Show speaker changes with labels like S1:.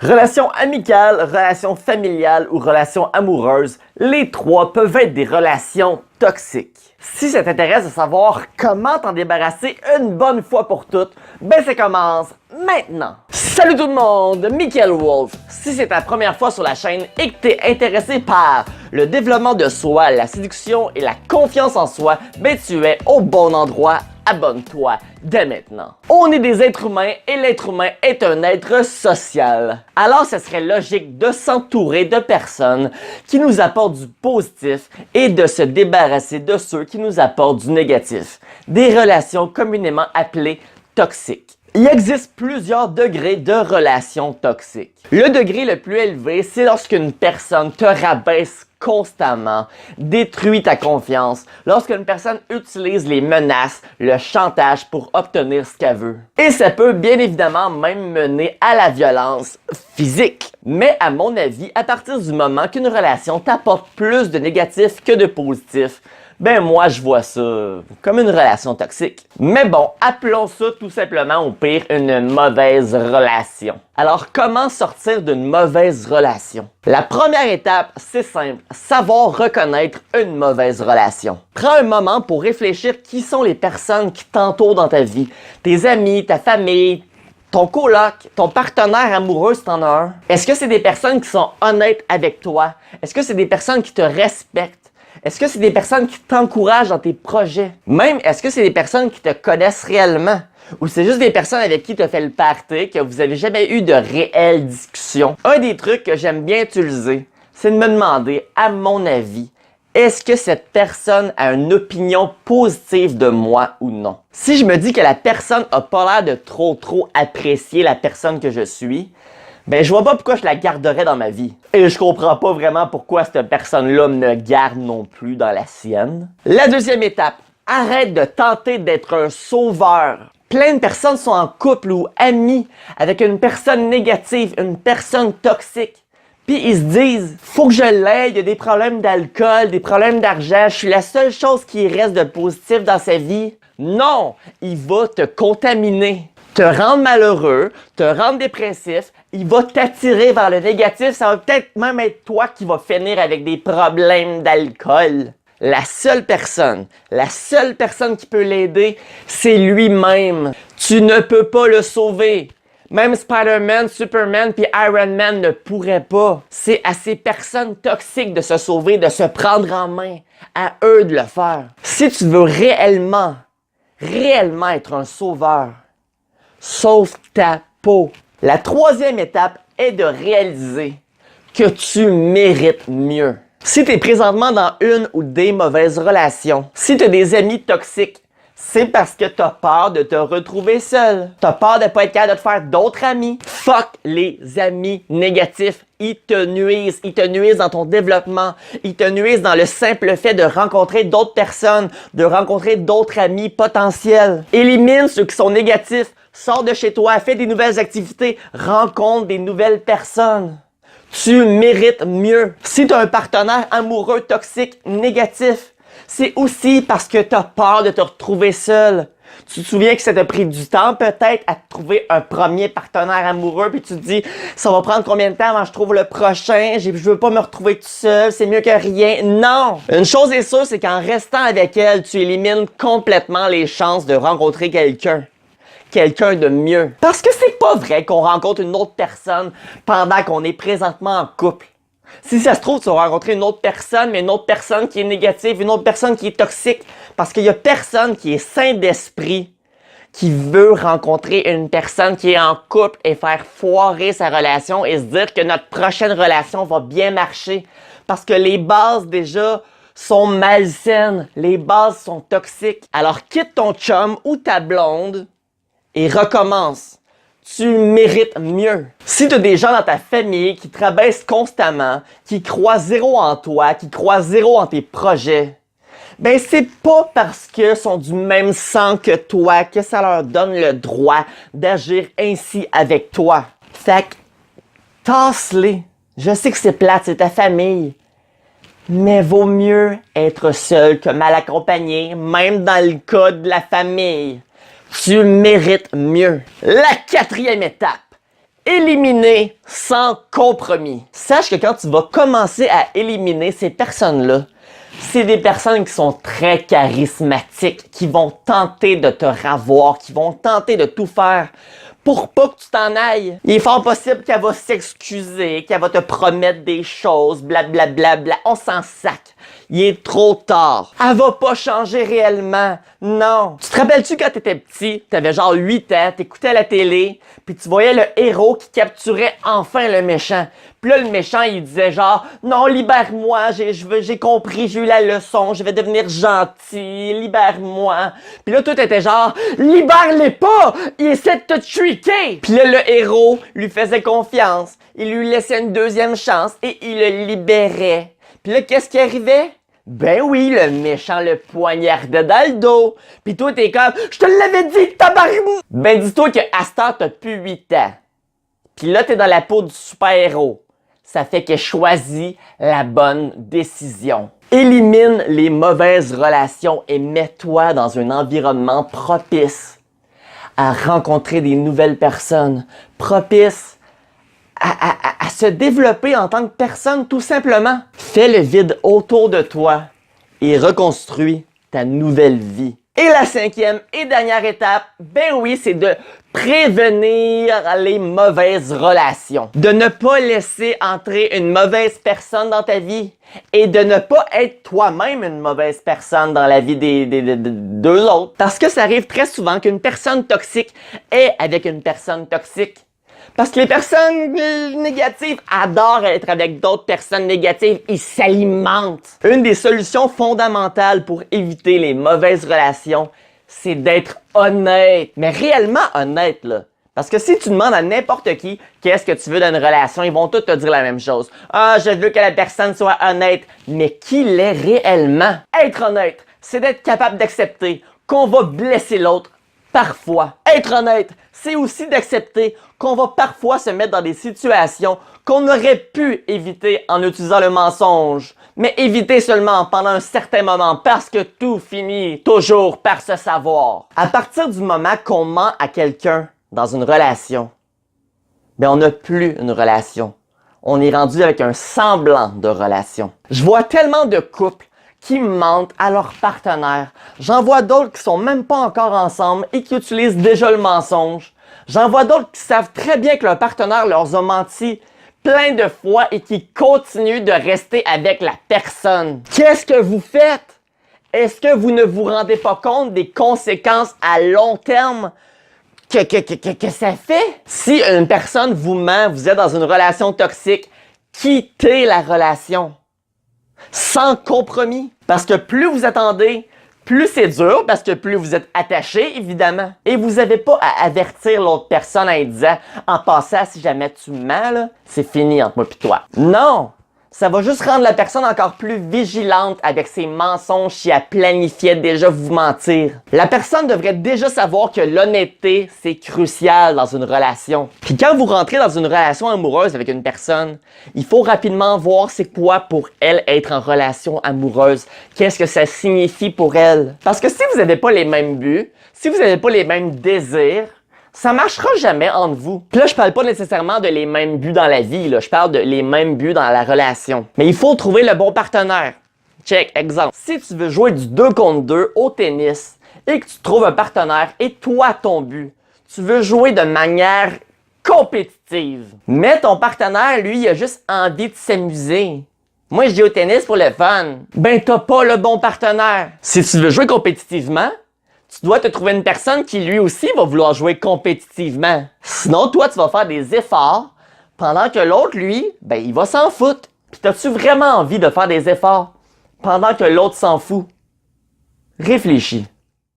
S1: Relation amicale, relation familiale ou relation amoureuse, les trois peuvent être des relations toxiques. Si ça t'intéresse de savoir comment t'en débarrasser une bonne fois pour toutes, ben ça commence maintenant! Salut tout le monde, Michael Wolf! Si c'est ta première fois sur la chaîne et que t'es intéressé par le développement de soi, la séduction et la confiance en soi, ben tu es au bon endroit. Abonne-toi dès maintenant. On est des êtres humains et l'être humain est un être social. Alors, ce serait logique de s'entourer de personnes qui nous apportent du positif et de se débarrasser de ceux qui nous apportent du négatif. Des relations communément appelées toxiques. Il existe plusieurs degrés de relations toxiques. Le degré le plus élevé, c'est lorsqu'une personne te rabaisse constamment, détruit ta confiance, lorsqu'une personne utilise les menaces, le chantage pour obtenir ce qu'elle veut. Et ça peut bien évidemment même mener à la violence physique. Mais à mon avis, à partir du moment qu'une relation t'apporte plus de négatif que de positif, ben moi je vois ça comme une relation toxique. Mais bon, appelons ça tout simplement au pire une mauvaise relation. Alors comment sortir d'une mauvaise relation? La première étape, c'est simple, savoir reconnaître une mauvaise relation. Prends un moment pour réfléchir qui sont les personnes qui t'entourent dans ta vie. Tes amis, ta famille, ton coloc, ton partenaire amoureux si t'en as un. Est-ce que c'est des personnes qui sont honnêtes avec toi? Est-ce que c'est des personnes qui te respectent? Est-ce que c'est des personnes qui t'encouragent dans tes projets? Même, est-ce que c'est des personnes qui te connaissent réellement? Ou c'est juste des personnes avec qui tu as fait le party, que vous avez jamais eu de réelles discussions? Un des trucs que j'aime bien utiliser, c'est de me demander, à mon avis, est-ce que cette personne a une opinion positive de moi ou non? Si je me dis que la personne a pas l'air de trop apprécier la personne que je suis, ben je vois pas pourquoi je la garderais dans ma vie. Et je comprends pas vraiment pourquoi cette personne-là me garde non plus dans la sienne. La deuxième étape, arrête de tenter d'être un sauveur. Plein de personnes sont en couple ou amis avec une personne négative, une personne toxique. Puis ils se disent, faut que je l'aide, il y a des problèmes d'alcool, des problèmes d'argent, je suis la seule chose qui reste de positif dans sa vie. Non, il va te contaminer, te rendre malheureux, te rendre dépressif, il va t'attirer vers le négatif, ça va peut-être même être toi qui va finir avec des problèmes d'alcool. La seule personne qui peut l'aider, c'est lui-même. Tu ne peux pas le sauver. Même Spider-Man, Superman puis Iron Man ne pourraient pas. C'est à ces personnes toxiques de se sauver, de se prendre en main. À eux de le faire. Si tu veux réellement être un sauveur, sauve ta peau. La troisième étape est de réaliser que tu mérites mieux. Si tu es présentement dans une ou des mauvaises relations, si tu as des amis toxiques, c'est parce que tu as peur de te retrouver seul. Tu as peur de ne pas être capable de te faire d'autres amis. Fuck les amis négatifs. Ils te nuisent dans ton développement. Ils te nuisent dans le simple fait de rencontrer d'autres personnes, de rencontrer d'autres amis potentiels. Élimine ceux qui sont négatifs. Sors de chez toi, fais des nouvelles activités, rencontre des nouvelles personnes. Tu mérites mieux. Si tu as un partenaire amoureux toxique négatif, c'est aussi parce que tu as peur de te retrouver seul. Tu te souviens que ça t'a pris du temps peut-être à te trouver un premier partenaire amoureux, puis tu te dis, ça va prendre combien de temps avant que je trouve le prochain? Je veux pas me retrouver tout seul, c'est mieux que rien. Non! Une chose est sûre, c'est qu'en restant avec elle, tu élimines complètement les chances de rencontrer quelqu'un de mieux. Parce que c'est pas vrai qu'on rencontre une autre personne pendant qu'on est présentement en couple. Si ça se trouve, tu vas rencontrer une autre personne, mais une autre personne qui est négative, une autre personne qui est toxique. Parce qu'il y a personne qui est sain d'esprit qui veut rencontrer une personne qui est en couple et faire foirer sa relation et se dire que notre prochaine relation va bien marcher. Parce que les bases déjà sont malsaines, les bases sont toxiques. Alors quitte ton chum ou ta blonde et recommence. Tu mérites mieux. Si tu as des gens dans ta famille qui te rabaissent constamment, qui croient zéro en toi, qui croient zéro en tes projets, ben c'est pas parce qu'ils sont du même sang que toi que ça leur donne le droit d'agir ainsi avec toi. Fait que, tasse-les. Je sais que c'est plate, c'est ta famille. Mais vaut mieux être seul que mal accompagné, même dans le cas de la famille. Tu mérites mieux. La quatrième étape Éliminer sans compromis. Sache que quand tu vas commencer à éliminer ces personnes-là, c'est des personnes qui sont très charismatiques, qui vont tenter de te ravoir, qui vont tenter de tout faire pour pas que tu t'en ailles. Il est fort possible qu'elle va s'excuser, qu'elle va te promettre des choses, blablabla, bla. On s'en sac. Il est trop tard. Elle va pas changer réellement. Non. Tu te rappelles-tu quand t'étais petit, t'avais genre 8 ans, t'écoutais la télé, puis tu voyais le héros qui capturait enfin le méchant. Puis là, le méchant, il disait genre, non, libère-moi, j'ai compris, j'ai eu la leçon, je vais devenir gentil, libère-moi. Puis là, tout était genre, libère-les pas, il essaie de te tricker. Puis là, le héros lui faisait confiance, il lui laissait une deuxième chance et il le libérait. Puis là, qu'est-ce qui arrivait? Ben oui, le méchant le poignardait dans le dos. Pis toi, t'es comme, je te l'avais dit, tabarnou! Ben dis-toi que à cette heure, t'as plus 8 ans. Pis là, t'es dans la peau du super-héros. Ça fait que choisis la bonne décision. Élimine les mauvaises relations et mets-toi dans un environnement propice à rencontrer des nouvelles personnes, propice à se développer en tant que personne, tout simplement. Fais le vide autour de toi et reconstruis ta nouvelle vie. Et la 5e et dernière étape, ben oui, c'est de prévenir les mauvaises relations. De ne pas laisser entrer une mauvaise personne dans ta vie et de ne pas être toi-même une mauvaise personne dans la vie des deux autres. Parce que ça arrive très souvent qu'une personne toxique est avec une personne toxique. Parce que les personnes négatives adorent être avec d'autres personnes négatives. Ils s'alimentent. Une des solutions fondamentales pour éviter les mauvaises relations, c'est d'être honnête. Mais réellement honnête, là. Parce que si tu demandes à n'importe qui qu'est-ce que tu veux dans une relation, ils vont tous te dire la même chose. Ah, je veux que la personne soit honnête. Mais qui l'est réellement? Être honnête, c'est d'être capable d'accepter qu'on va blesser l'autre parfois. Être honnête, c'est aussi d'accepter qu'on va parfois se mettre dans des situations qu'on aurait pu éviter en utilisant le mensonge, mais éviter seulement pendant un certain moment parce que tout finit toujours par se savoir. À partir du moment qu'on ment à quelqu'un dans une relation, ben on n'a plus une relation. On est rendu avec un semblant de relation. Je vois tellement de couples qui mentent à leur partenaire. J'en vois d'autres qui sont même pas encore ensemble et qui utilisent déjà le mensonge. J'en vois d'autres qui savent très bien que leur partenaire leur a menti plein de fois et qui continuent de rester avec la personne. Qu'est-ce que vous faites? Est-ce que vous ne vous rendez pas compte des conséquences à long terme que ça fait? Si une personne vous ment, vous êtes dans une relation toxique, quittez la relation. Sans compromis. Parce que plus vous attendez, plus c'est dur, parce que plus vous êtes attaché, évidemment. Et vous n'avez pas à avertir l'autre personne en lui disant « En passant, si jamais tu mens, là, c'est fini entre moi et toi. » Non! Ça va juste rendre la personne encore plus vigilante avec ses mensonges si elle planifiait déjà vous mentir. La personne devrait déjà savoir que l'honnêteté, c'est crucial dans une relation. Puis quand vous rentrez dans une relation amoureuse avec une personne, il faut rapidement voir c'est quoi pour elle être en relation amoureuse. Qu'est-ce que ça signifie pour elle. Parce que si vous n'avez pas les mêmes buts, si vous n'avez pas les mêmes désirs, ça marchera jamais entre vous. Puis là, je parle pas nécessairement de les mêmes buts dans la vie, là. Je parle de les mêmes buts dans la relation. Mais il faut trouver le bon partenaire. Check, exemple. Si tu veux jouer du 2 contre 2 au tennis et que tu trouves un partenaire et toi, ton but, tu veux jouer de manière compétitive. Mais ton partenaire, lui, il a juste envie de s'amuser. Moi, je joue au tennis pour le fun. Ben, t'as pas le bon partenaire. Si tu veux jouer compétitivement, tu dois te trouver une personne qui lui aussi va vouloir jouer compétitivement. Sinon, toi, tu vas faire des efforts pendant que l'autre, lui, ben, il va s'en foutre. Puis t'as-tu vraiment envie de faire des efforts pendant que l'autre s'en fout? Réfléchis.